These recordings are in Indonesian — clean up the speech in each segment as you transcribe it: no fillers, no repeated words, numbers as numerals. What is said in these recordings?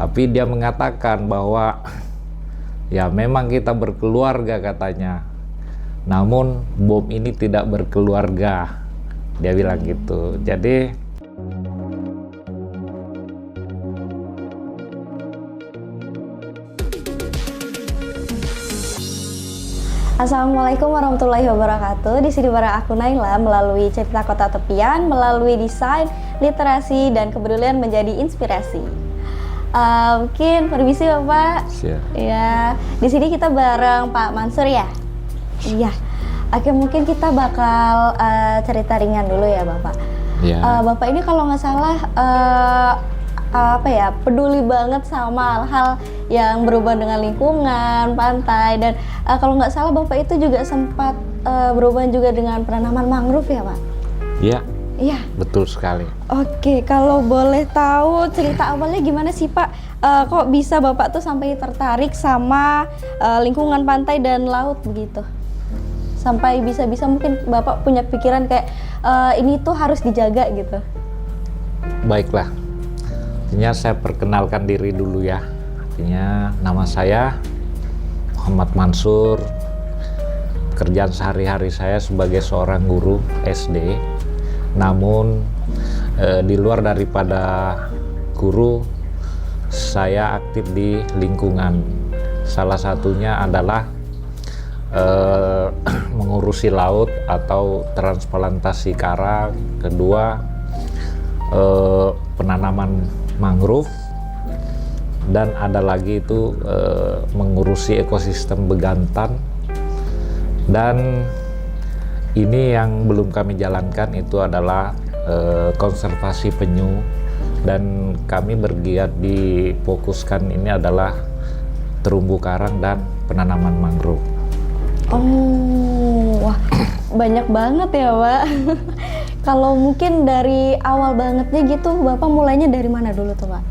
Tapi dia mengatakan bahwa ya memang kita berkeluarga katanya, namun bom ini tidak berkeluarga, dia bilang gitu. Jadi Assalamualaikum warahmatullahi wabarakatuh. Di sini bareng aku Naila melalui cerita kota tepian, melalui desain, literasi, dan kepedulian menjadi inspirasi. Mungkin permisi Bapak. Siap. Ya, di sini kita bareng Pak Mansur ya. Iya. Oke, mungkin kita bakal cerita ringan dulu ya Bapak. Ya. Bapak ini kalau nggak salah peduli banget sama hal-hal yang berhubungan dengan lingkungan, pantai, dan kalau nggak salah Bapak itu juga sempat berhubungan juga dengan penanaman mangrove ya Pak? Iya. Iya. Betul sekali. Oke, kalau boleh tahu cerita awalnya gimana sih Pak? Kok bisa Bapak tuh sampai tertarik sama lingkungan pantai dan laut begitu? Sampai bisa-bisa mungkin Bapak punya pikiran kayak ini tuh harus dijaga gitu. Baiklah. Artinya saya perkenalkan diri dulu ya. Artinya nama saya Muhammad Mansur. Kerjaan sehari-hari saya sebagai seorang guru SD. Namun di luar daripada guru, saya aktif di lingkungan. Salah satunya adalah mengurusi laut atau transplantasi karang. Kedua, penanaman mangrove, dan ada lagi itu mengurusi ekosistem begantan. Dan ini yang belum kami jalankan itu adalah konservasi penyu, dan kami bergiat difokuskan ini adalah terumbu karang dan penanaman mangrove. Oh, wah banyak banget ya Pak. Kalau mungkin dari awal bangetnya gitu, Bapak mulainya dari mana dulu tuh Pak?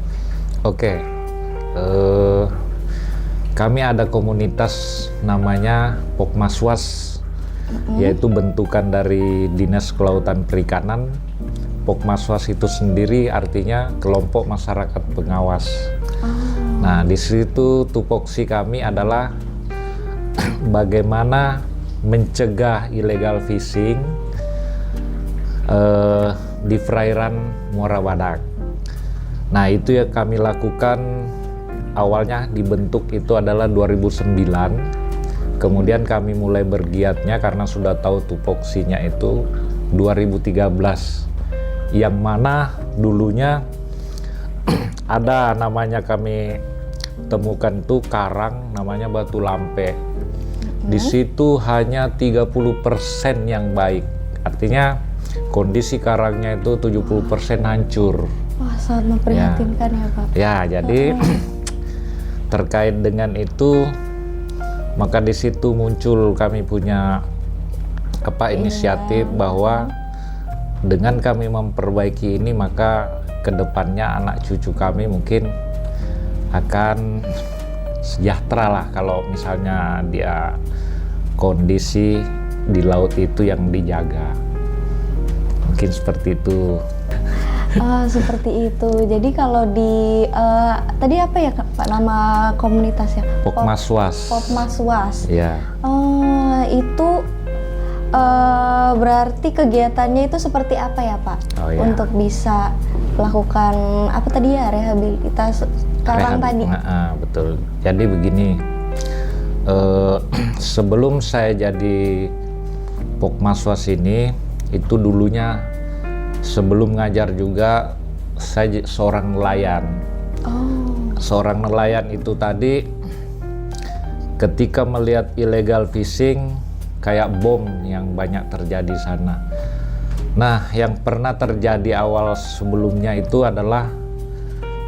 Oke, kami ada komunitas namanya Pokmaswas, yaitu bentukan dari Dinas Kelautan Perikanan. Pokmaswas itu sendiri artinya kelompok masyarakat pengawas. Nah, di situ tupoksi kami adalah bagaimana mencegah illegal fishing di perairan Muara Badak. Nah, itu yang kami lakukan. Awalnya dibentuk itu adalah 2009. Kemudian kami mulai bergiatnya karena sudah tahu tupoksinya itu 2013. Yang mana dulunya ada namanya kami temukan tuh karang namanya Batu Lampe. Di situ hanya 30% yang baik. Artinya kondisi karangnya itu 70% hancur. Wah, sangat memprihatinkan ya Pak. Ya, jadi terkait dengan itu, maka di situ muncul kami punya inisiatif bahwa dengan kami memperbaiki ini, maka kedepannya anak cucu kami mungkin akan sejahtera lah kalau misalnya dia kondisi di laut itu yang dijaga. Mungkin seperti itu. Seperti itu. Jadi kalau di tadi apa ya Pak nama komunitasnya? Pokmaswas. Pokmaswas. Ya. Itu berarti kegiatannya itu seperti apa ya Pak? Oh, ya. Untuk bisa melakukan apa tadi ya, rehabilitas karang tadi? Betul. Jadi begini, sebelum saya jadi Pokmaswas ini, itu dulunya sebelum ngajar juga saya seorang nelayan. Seorang nelayan itu tadi ketika melihat illegal fishing kayak bom yang banyak terjadi sana. Nah, yang pernah terjadi awal sebelumnya itu adalah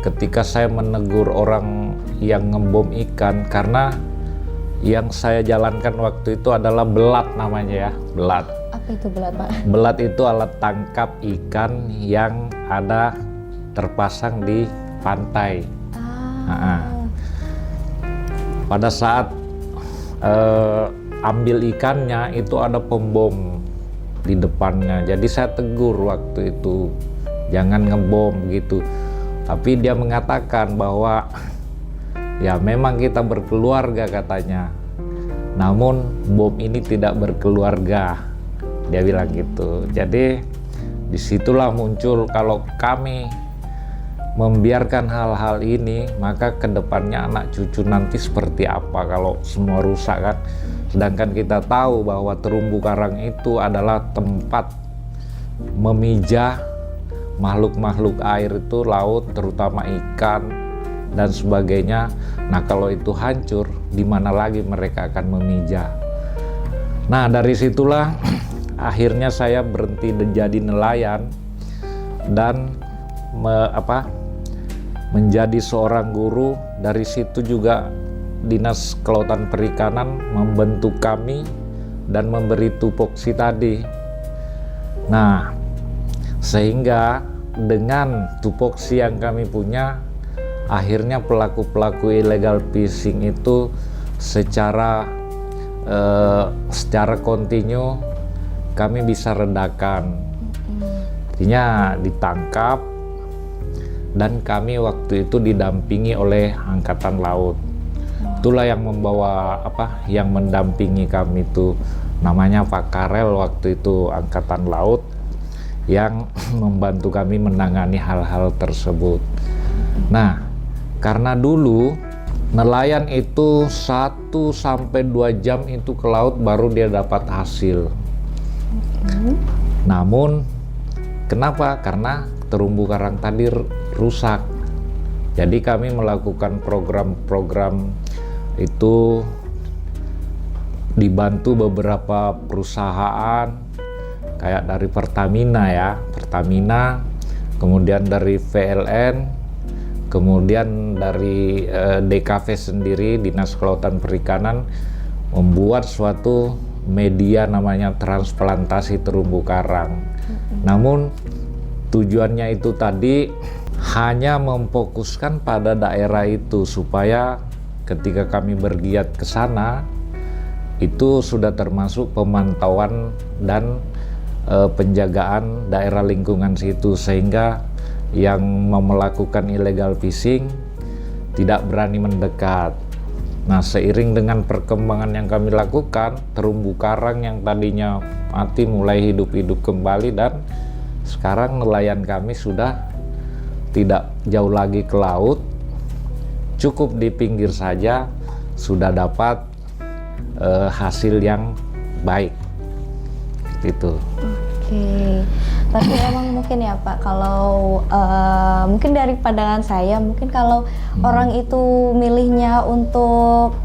ketika saya menegur orang yang ngebom ikan, karena yang saya jalankan waktu itu adalah belat namanya ya, belat. Apa itu belat Pak? Belat itu alat tangkap ikan yang ada terpasang di pantai. Pada saat ambil ikannya itu ada pembom di depannya. Jadi saya tegur waktu itu, jangan ngebom gitu. Tapi dia mengatakan bahwa ya memang kita berkeluarga katanya, namun bom ini tidak berkeluarga, dia bilang gitu. Jadi disitulah muncul, kalau kami membiarkan hal-hal ini, maka kedepannya anak cucu nanti seperti apa kalau semua rusak kan. Sedangkan kita tahu bahwa terumbu karang itu adalah tempat memijah makhluk-makhluk air itu, laut, terutama ikan dan sebagainya. Nah kalau itu hancur, di mana lagi mereka akan memijah? Nah dari situlah akhirnya saya berhenti jadi nelayan dan menjadi seorang guru. Dari situ juga Dinas Kelautan Perikanan membentuk kami dan memberi tupoksi tadi. Nah, sehingga dengan tupoksi yang kami punya, akhirnya pelaku-pelaku illegal fishing itu secara kontinu kami bisa redakan. Artinya ditangkap, dan kami waktu itu didampingi oleh Angkatan Laut. Itulah yang membawa yang mendampingi kami itu namanya Pak Karel waktu itu, Angkatan Laut, yang membantu kami menangani hal-hal tersebut. Nah, karena dulu nelayan itu 1-2 jam itu ke laut baru dia dapat hasil. Namun kenapa? Karena terumbu karang tadi rusak. Jadi kami melakukan program-program itu dibantu beberapa perusahaan kayak dari Pertamina, kemudian dari VLN, kemudian dari DKV sendiri, Dinas Kelautan Perikanan, membuat suatu media namanya transplantasi terumbu karang. Namun tujuannya itu tadi hanya memfokuskan pada daerah itu, supaya ketika kami bergiat ke sana itu sudah termasuk pemantauan dan penjagaan daerah lingkungan situ, sehingga yang mau melakukan illegal fishing tidak berani mendekat. Nah, seiring dengan perkembangan yang kami lakukan, terumbu karang yang tadinya mati mulai hidup-hidup kembali, dan sekarang nelayan kami sudah tidak jauh lagi ke laut, cukup di pinggir saja sudah dapat hasil yang baik. Itu. Oke. Tapi emang mungkin ya Pak, kalau mungkin dari pandangan saya, mungkin kalau orang itu milihnya untuk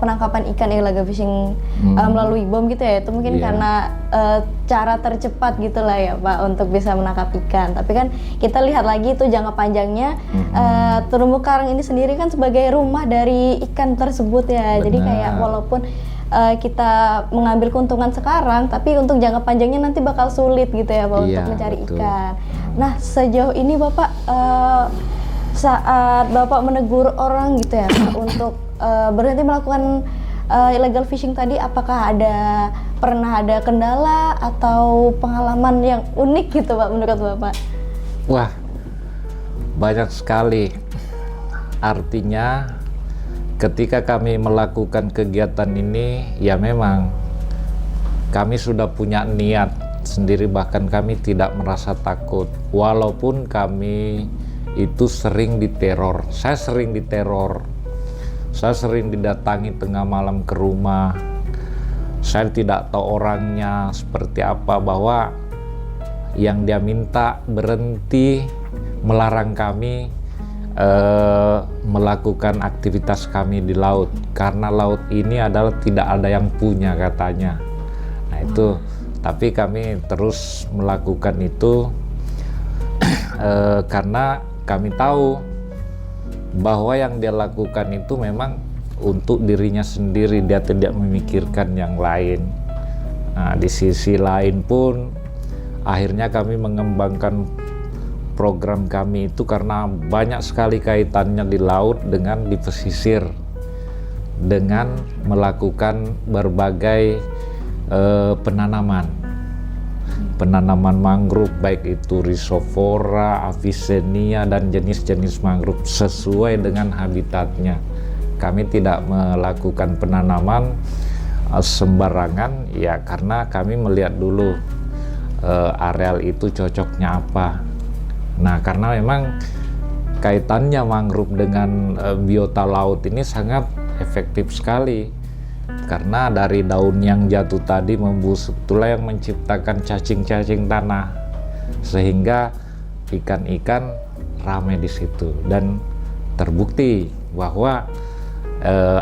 penangkapan ikan illegal fishing melalui bom gitu ya, itu mungkin karena cara tercepat gitulah ya Pak untuk bisa menangkap ikan. Tapi kan kita lihat lagi itu jangka panjangnya, terumbu karang ini sendiri kan sebagai rumah dari ikan tersebut ya. Benar. Jadi kayak walaupun kita mengambil keuntungan sekarang, tapi untuk jangka panjangnya nanti bakal sulit gitu ya Pak, untuk mencari ikan. Nah, sejauh ini Bapak saat Bapak menegur orang gitu ya Pak, untuk berhenti melakukan illegal fishing tadi, apakah pernah ada kendala atau pengalaman yang unik gitu Pak menurut Bapak? Wah, banyak sekali. Artinya ketika kami melakukan kegiatan ini, ya memang kami sudah punya niat sendiri, bahkan kami tidak merasa takut. Walaupun kami itu sering diteror, saya sering diteror, saya sering didatangi tengah malam ke rumah, saya tidak tahu orangnya seperti apa, bahwa yang dia minta berhenti melarang kami melakukan aktivitas kami di laut, karena laut ini adalah tidak ada yang punya katanya. Nah itu, tapi kami terus melakukan itu karena kami tahu bahwa yang dia lakukan itu memang untuk dirinya sendiri, dia tidak memikirkan yang lain. Nah di sisi lain pun akhirnya kami mengembangkan program kami itu karena banyak sekali kaitannya di laut dengan di pesisir, dengan melakukan berbagai penanaman. penanaman mangrove baik itu Rhizophora, Avicennia dan jenis-jenis mangrove sesuai dengan habitatnya. Kami tidak melakukan penanaman sembarangan ya, karena kami melihat dulu areal itu cocoknya apa. Nah, karena memang kaitannya mangrove dengan biota laut ini sangat efektif sekali, karena dari daun yang jatuh tadi membusuk itulah yang menciptakan cacing-cacing tanah, sehingga ikan-ikan ramai di situ. Dan terbukti bahwa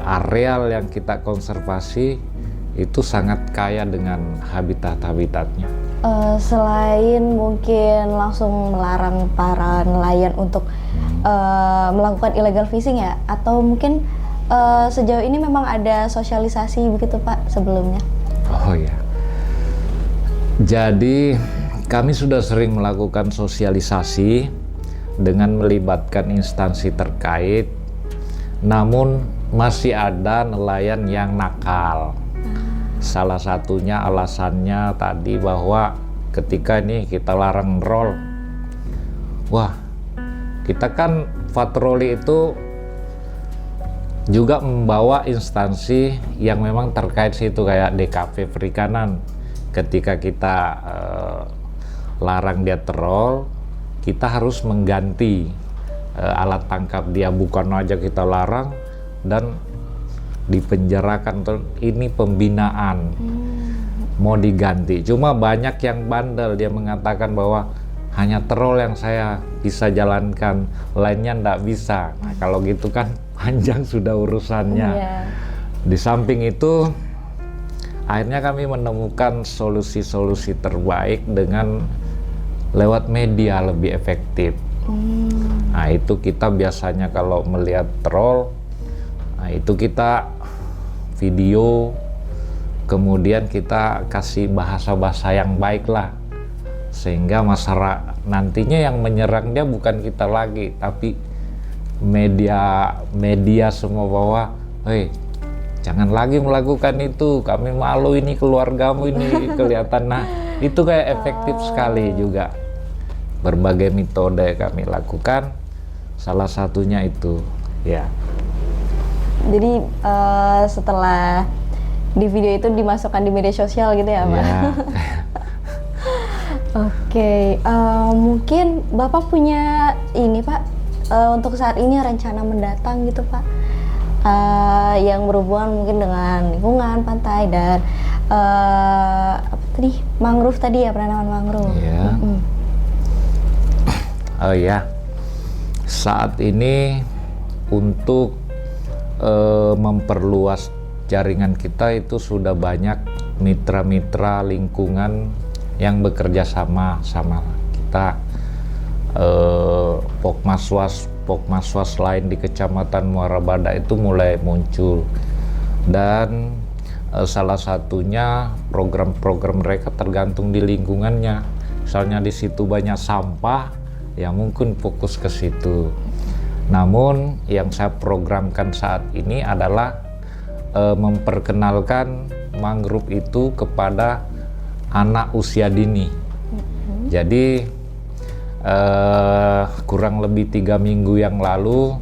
areal yang kita konservasi itu sangat kaya dengan habitat-habitatnya. Selain mungkin langsung melarang para nelayan untuk melakukan illegal fishing ya, atau mungkin sejauh ini memang ada sosialisasi begitu Pak sebelumnya? Oh ya, jadi kami sudah sering melakukan sosialisasi dengan melibatkan instansi terkait, namun masih ada nelayan yang nakal. Salah satunya alasannya tadi bahwa ketika ini kita larang roll, wah kita kan patroli itu juga membawa instansi yang memang terkait situ kayak DKP Perikanan. Ketika kita larang dia troll, kita harus mengganti alat tangkap dia, bukan aja kita larang dan dipenjarakan. Ini pembinaan, mau diganti. Cuma banyak yang bandel, dia mengatakan bahwa hanya troll yang saya bisa jalankan, lainnya ndak bisa. Nah, kalau gitu kan panjang sudah urusannya. Di samping itu, akhirnya kami menemukan solusi-solusi terbaik dengan lewat media lebih efektif. Nah, itu kita biasanya kalau melihat troll, nah itu kita video, kemudian kita kasih bahasa-bahasa yang baik lah, sehingga masyarakat nantinya yang menyerang dia bukan kita lagi, tapi media semua bahwa, hei jangan lagi melakukan itu, kami malu, ini keluargamu ini kelihatan. Nah, itu kayak efektif sekali juga. Berbagai metode kami lakukan, salah satunya itu ya. Jadi setelah di video itu dimasukkan di media sosial gitu ya Pak? Ya. Oke, mungkin Bapak punya ini Pak, untuk saat ini rencana mendatang gitu Pak, yang berhubungan mungkin dengan lingkungan pantai dan apa tadi, mangrove tadi ya, penanaman mangrove. Ya. Oh ya, saat ini untuk memperluas jaringan kita itu sudah banyak mitra-mitra lingkungan yang bekerja sama kita. Pokmaswas lain di Kecamatan Muara Badak itu mulai muncul, dan salah satunya program-program mereka tergantung di lingkungannya. Misalnya di situ banyak sampah, ya mungkin fokus ke situ. Namun yang saya programkan saat ini adalah memperkenalkan mangrove itu kepada anak usia dini. Jadi kurang lebih 3 minggu yang lalu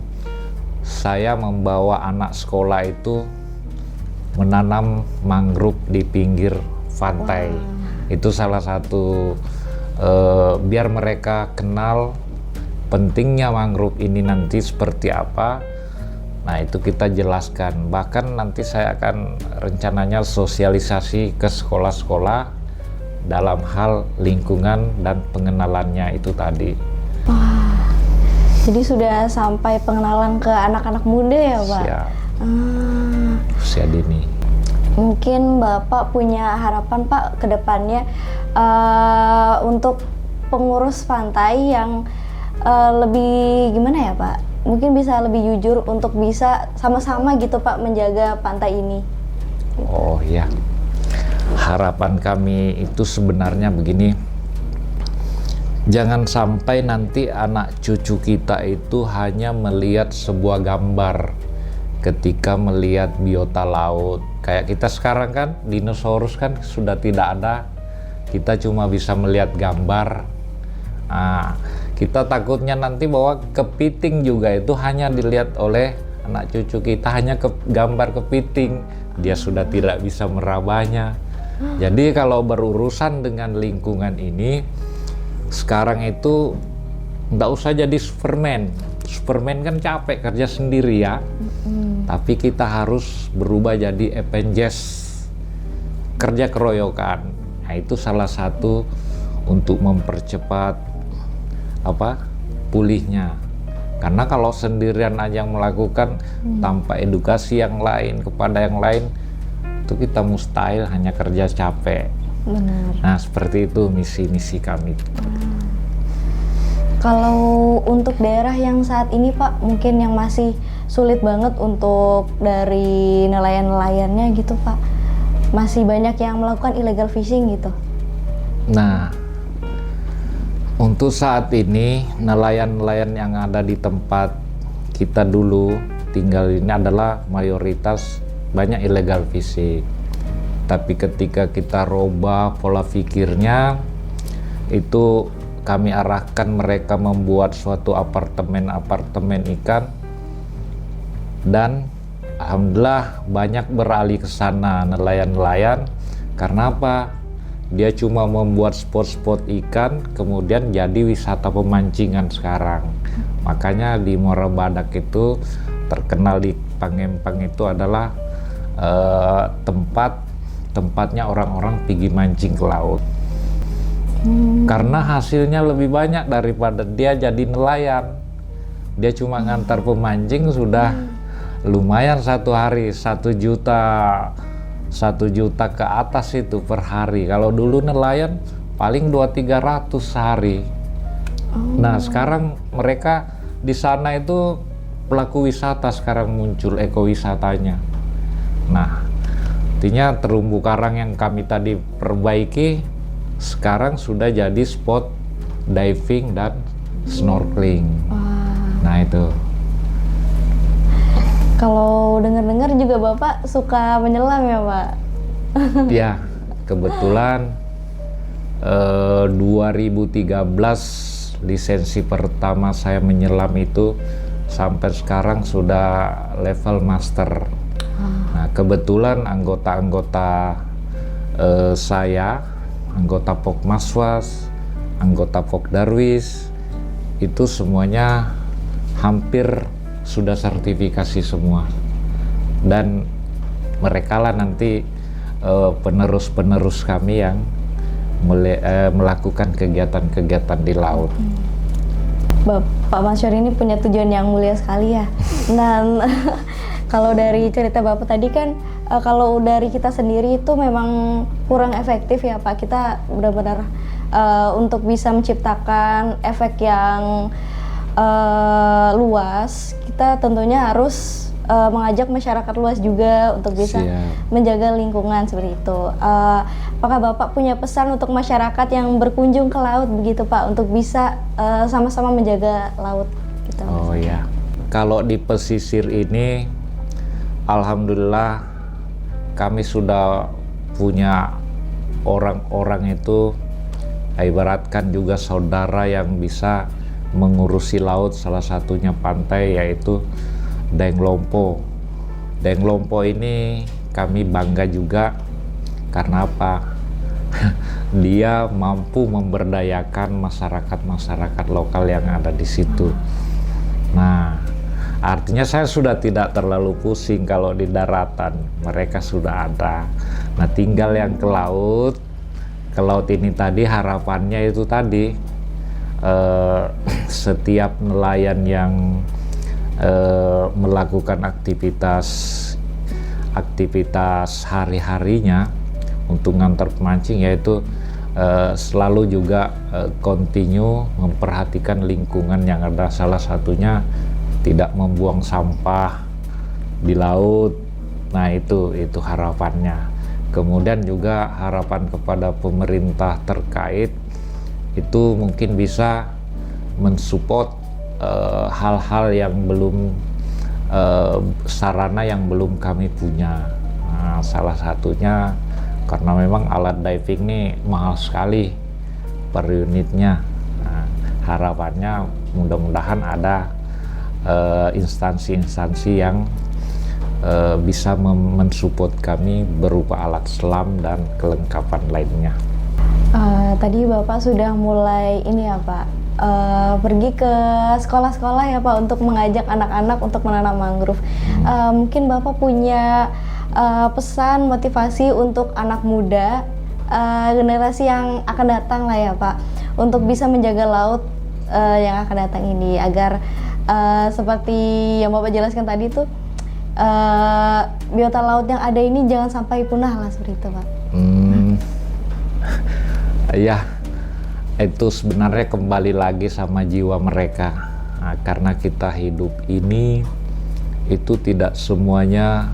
saya membawa anak sekolah itu menanam mangrove di pinggir pantai. Itu salah satu biar mereka kenal pentingnya mangrove ini nanti seperti apa. Nah, itu kita jelaskan. Bahkan nanti saya akan rencananya sosialisasi ke sekolah-sekolah dalam hal lingkungan dan pengenalannya itu tadi. Wah, jadi sudah sampai pengenalan ke anak-anak muda ya Pak? Siap. Usia dini. Mungkin Bapak punya harapan Pak ke depannya untuk pengurus pantai yang lebih gimana ya Pak? Mungkin bisa lebih jujur untuk bisa sama-sama gitu Pak menjaga pantai ini. Oh ya, harapan kami itu sebenarnya begini, jangan sampai nanti anak cucu kita itu hanya melihat sebuah gambar ketika melihat biota laut. Kayak kita sekarang kan, dinosaurus kan sudah tidak ada, kita cuma bisa melihat gambar. Nah, kita takutnya nanti bahwa kepiting juga itu hanya dilihat oleh anak cucu kita, hanya gambar kepiting, dia sudah tidak bisa merabanya. Jadi kalau berurusan dengan lingkungan ini, sekarang itu nggak usah jadi Superman. Superman kan capek kerja sendiri ya. Tapi kita harus berubah jadi Avengers, kerja keroyokan. Nah, itu salah satu untuk mempercepat pulihnya. Karena kalau sendirian aja yang melakukan tanpa edukasi yang lain kepada yang lain, itu kita mustahil, hanya kerja capek. Benar. Nah, seperti itu misi-misi kami. Kalau untuk daerah yang saat ini Pak, mungkin yang masih sulit banget untuk dari nelayan-nelayannya gitu Pak, masih banyak yang melakukan illegal fishing gitu. Nah, untuk saat ini nelayan-nelayan yang ada di tempat kita dulu tinggal ini adalah mayoritas banyak illegal fishing. Tapi ketika kita rubah pola pikirnya, itu kami arahkan mereka membuat suatu apartemen ikan, dan alhamdulillah banyak beralih ke sana nelayan-nelayan. Karena apa? Dia cuma membuat spot-spot ikan, kemudian jadi wisata pemancingan sekarang. Makanya di Muara Badak itu terkenal, di Pangempang itu adalah tempatnya orang-orang pergi mancing ke laut. Karena hasilnya lebih banyak daripada dia jadi nelayan. Dia cuma ngantar pemancing sudah lumayan satu hari 1 juta ke atas itu per hari. Kalau dulu nelayan paling 200-300 sehari. Nah, sekarang mereka di sana itu pelaku wisata, sekarang muncul ekowisatanya. Nah, artinya terumbu karang yang kami tadi perbaiki sekarang sudah jadi spot diving dan snorkeling. Nah, itu. Kalau dengar-dengar juga Bapak suka menyelam ya Pak? Ya, kebetulan 2013 lisensi pertama saya menyelam itu sampai sekarang sudah level master. Nah, kebetulan anggota-anggota saya, anggota Pokmaswas, anggota Pokdarwis, itu semuanya hampir sudah sertifikasi semua. Dan mereka lah nanti penerus-penerus kami yang melakukan kegiatan-kegiatan di laut. Pak Masyur ini punya tujuan yang mulia sekali ya. Dan kalau dari cerita Bapak tadi kan, kalau dari kita sendiri itu memang kurang efektif ya Pak. Kita benar-benar untuk bisa menciptakan efek yang luas, kita tentunya harus mengajak masyarakat luas juga untuk bisa menjaga lingkungan seperti itu. Apakah Bapak punya pesan untuk masyarakat yang berkunjung ke laut begitu Pak, untuk bisa sama-sama menjaga laut gitu? Oh ya, kalau di pesisir ini alhamdulillah kami sudah punya orang-orang itu, ibaratkan juga saudara yang bisa mengurusi laut, salah satunya pantai, yaitu Daeng Lompo. Daeng Lompo ini kami bangga juga karena apa? Dia mampu memberdayakan masyarakat lokal yang ada di situ. Nah, artinya saya sudah tidak terlalu pusing kalau di daratan, mereka sudah ada. Nah, tinggal yang ke laut. Ke laut ini tadi harapannya itu tadi, setiap nelayan yang melakukan aktivitas hari-harinya untuk ngantar pemancing, yaitu selalu juga continue memperhatikan lingkungan yang ada. Salah satunya tidak membuang sampah di laut. Nah, itu harapannya. Kemudian juga harapan kepada pemerintah terkait itu mungkin bisa mensupport hal-hal yang belum sarana yang belum kami punya. Nah, salah satunya karena memang alat diving ini mahal sekali per unitnya. Nah, harapannya mudah-mudahan ada instansi-instansi yang bisa mensupport kami berupa alat selam dan kelengkapan lainnya. Tadi Bapak sudah mulai ini ya Pak, pergi ke sekolah-sekolah ya Pak untuk mengajak anak-anak untuk menanam mangrove. Mungkin Bapak punya pesan motivasi untuk anak muda, generasi yang akan datang lah ya Pak, untuk bisa menjaga laut yang akan datang ini agar seperti yang Bapak jelaskan tadi tuh biota laut yang ada ini jangan sampai punah lah seperti itu Pak. Ya, itu sebenarnya kembali lagi sama jiwa mereka. Nah, karena kita hidup ini itu tidak semuanya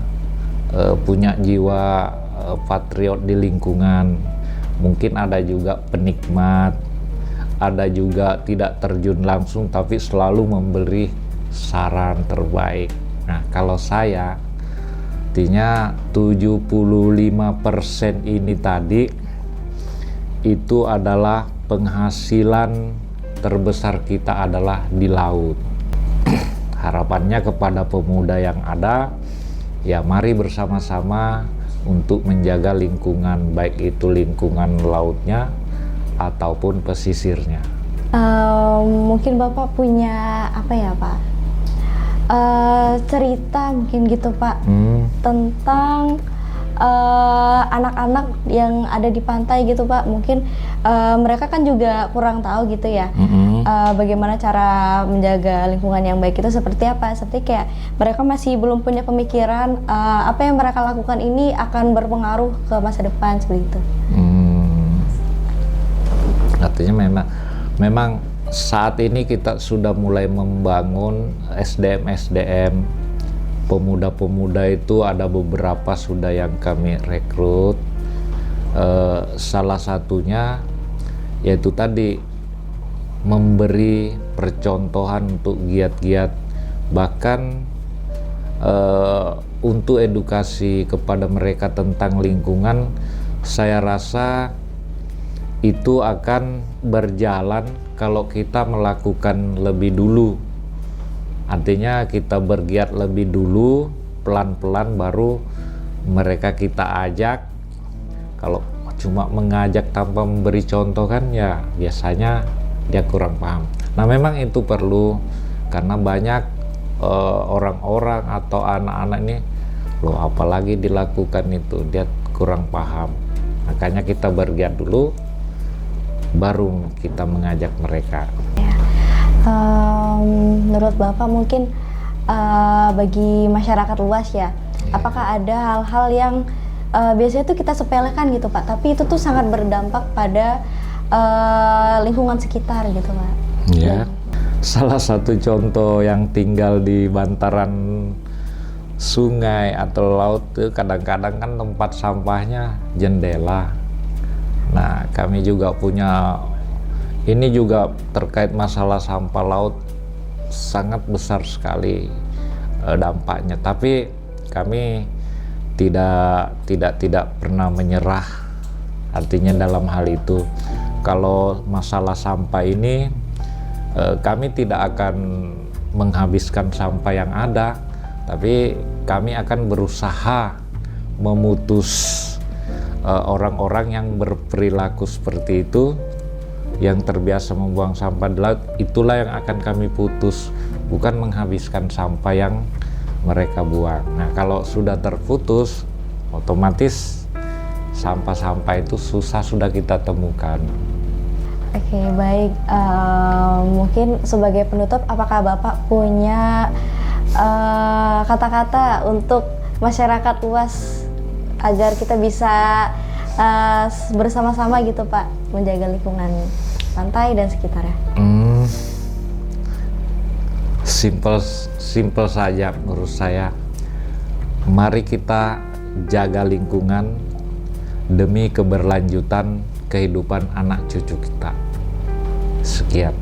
punya jiwa patriot di lingkungan. Mungkin ada juga penikmat, ada juga tidak terjun langsung tapi selalu memberi saran terbaik. Nah, kalau saya artinya 75% ini tadi itu adalah penghasilan terbesar kita adalah di laut. Harapannya kepada pemuda yang ada, ya mari bersama-sama untuk menjaga lingkungan, baik itu lingkungan lautnya ataupun pesisirnya. Mungkin Bapak punya apa ya Pak, cerita mungkin gitu Pak, tentang anak-anak yang ada di pantai gitu Pak. Mungkin mereka kan juga kurang tahu gitu ya, bagaimana cara menjaga lingkungan yang baik itu seperti apa. Seperti kayak mereka masih belum punya pemikiran apa yang mereka lakukan ini akan berpengaruh ke masa depan seperti itu. Artinya memang saat ini kita sudah mulai membangun SDM pemuda-pemuda itu, ada beberapa sudah yang kami rekrut. Salah satunya yaitu tadi memberi percontohan untuk giat-giat, bahkan untuk edukasi kepada mereka tentang lingkungan. Saya rasa itu akan berjalan kalau kita melakukan lebih dulu. Artinya kita bergiat lebih dulu, pelan-pelan baru mereka kita ajak. Kalau cuma mengajak tanpa memberi contoh kan ya biasanya dia kurang paham. Nah memang itu perlu, karena banyak orang-orang atau anak-anak ini, loh apalagi dilakukan itu, dia kurang paham. Makanya kita bergiat dulu, baru kita mengajak mereka. Menurut Bapak mungkin bagi masyarakat luas ya, apakah ada hal-hal yang biasanya tuh kita sepelekan gitu Pak, tapi itu tuh sangat berdampak pada lingkungan sekitar gitu Pak? Ya, salah satu contoh yang tinggal di bantaran sungai atau laut tuh kadang-kadang kan tempat sampahnya jendela. Nah, kami juga punya, ini juga terkait masalah sampah laut sangat besar sekali dampaknya. Tapi kami tidak pernah menyerah. Artinya dalam hal itu, kalau masalah sampah ini kami tidak akan menghabiskan sampah yang ada, tapi kami akan berusaha memutus orang-orang yang berperilaku seperti itu, yang terbiasa membuang sampah di laut. Itulah yang akan kami putus, bukan menghabiskan sampah yang mereka buang. Nah kalau sudah terputus, otomatis sampah-sampah itu susah sudah kita temukan. Oke, baik. Mungkin sebagai penutup, apakah Bapak punya kata-kata untuk masyarakat luas agar kita bisa bersama-sama gitu Pak menjaga lingkungan pantai dan sekitarnya? Simple saja menurut saya. Mari kita jaga lingkungan demi keberlanjutan kehidupan anak cucu kita. Sekian.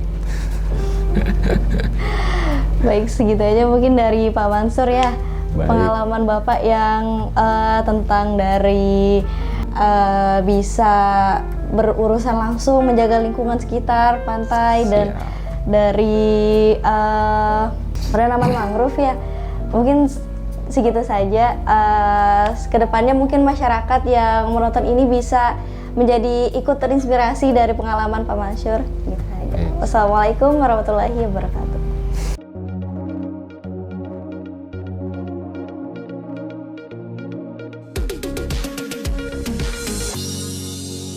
Baik, segitu aja mungkin dari Pak Mansur ya. Baik. Pengalaman Bapak yang tentang dari bisa berurusan langsung menjaga lingkungan sekitar pantai dan dari penanaman mangrove ya. Mungkin segitu saja. Kedepannya mungkin masyarakat yang menonton ini bisa menjadi ikut terinspirasi dari pengalaman Pak Mansyur. Gitu saja. Wassalamualaikum warahmatullahi wabarakatuh.